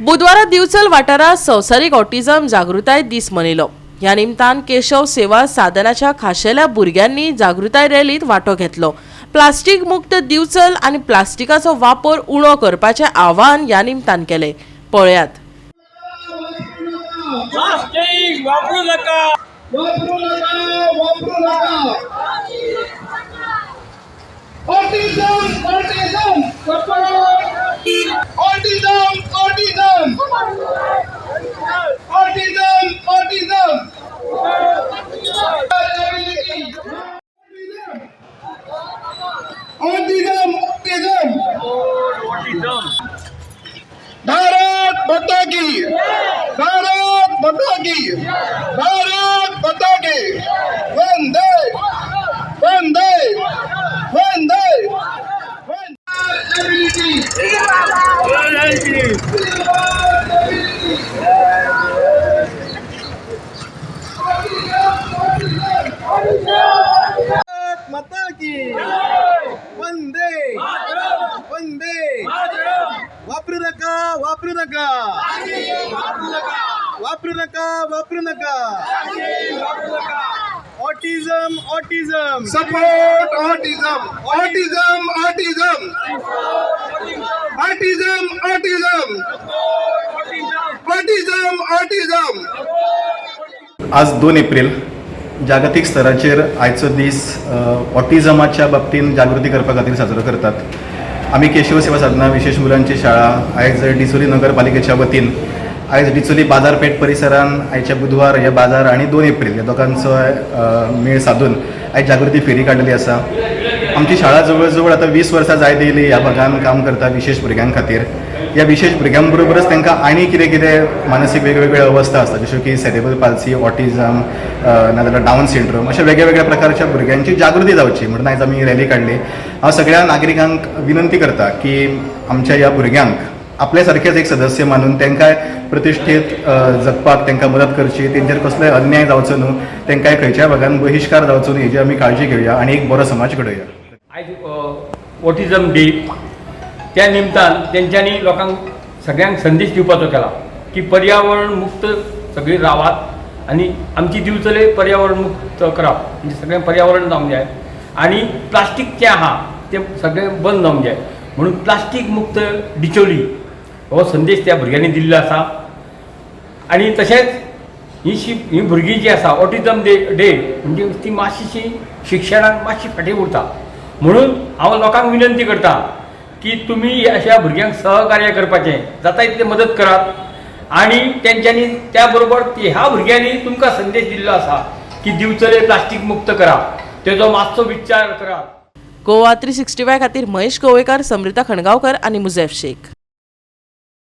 बुधवारा दिवचल वाठारात संवसारीक ऑटिझम जागृताय दीस मनयलो। ह्या निमतान केशव सेवा साधनाच्या खाशेल्या भुरग्यांनी जागृताय रॅलीत वांटो घेतलो। प्लास्टिक मुक्त दिवचल आणि प्लास्टिकाचो वापर उणो करपाचे आवाहन ह्या निमतान केले। पळयात। प्लास्टिक वापरू नका, वापरू नका, वापरू नका। Autism, autism, autism, autism, autism, autism, autism, autism. Bharat माता की, भारत माता की, भारत माता की। वंदे वंदे वंदे माता की वंदे वंदे। वापरू नका, वापरू नका, वापरू नका, वापरू नका। Autism, autism, support autism, autism, autism, autism, autism, autism, autism. आज 2 एप्रिल जागतिक स्तराचेर आयचो दीस ऑटिझमाच्या बाबतीन जागृती करपा खातीर साजरो करतात। आमी केशव सेवा साधना विशेष मुलांची शाळा आयज डिचोली नगरपालिकेच्या वतीन आयज डिचोली बाजारपेठ परिसरान आयच्या बुधवार हे बाजार आणि 2 एप्रिल ह्या दोगांचो मेळ साधून आयज जागृती फेरी काडलेली आसा। आमची शाळा जवळ जवळ आता 20 वर्सां जायत येयली ह्या भागान काम करता विशेष भुरग्यां खातीर। ह्या विशेष भुरग्यां बरोबरच तांकां आनी कितें कितें मानसीक वेगवेगळ्यो अवस्था आसता, जश्यो की सेरेब्रल पाल्सी, ऑटिझम, नाजाल्यार डावन सिंड्रोम, अशा वेगळ्या प्रकारच्या भुरग्यांची जागृती जावची म्हणून आयज आमी रॅली काडली। हांव सगळ्या नागरिकांक विनंती करता की आमच्या ह्या भुरग्यांक आपल्या सारकेच एक सदस्य मानून तांकां प्रतिश्ठीत जगपाक तांकां मदत करची, तेंचेर कसलोय अन्याय जावचो न्हू, तांकां खंयच्याय भागान बहिष्कार जावचो न्हू, हेजी आमी काळजी घेवया आणि एक बरो समाज घडोवया। आयज ऑटिझम डे त्या निमतान तेंच्यांनी लोकांक सगळ्यांक संदेश दिवपाचो केला की पर्यावरण मुक्त सगळी रावात आणि आमची दिवचले पर्यावरण मुक्त करप, म्हणजे सगळें पर्यावरण जावंक जाय आणि प्लास्टीक जें आहा तें सगळें बंद जावंक जाय म्हणून प्लास्टीक मुक्त डिचोली हो संदेश त्या भुरग्यांनी दिल्लो आसा। आणि तशेंच ही भुरगीं जी आसा ऑटिझम डे म्हणजे ती मातशीशी शिक्षणाक मातशी फाटीं उरता, म्हणून हांव लोकांक विनंती करता की तुमी अशा भुरग्यांक सहकार्य करपाचें, जाता तितले मदत करात आणि तेंच्यांनी त्या बरोबर ह्या भुरग्यांनी तुमकां संदेश दिल्लो आसा की दिवचले प्लास्टीक मुक्त करा, तेजो मातसो विचार करात। गोवा 365 खातीर महेश गोवेकर, समृता खणगांवकर आणि मुझेफ शेख।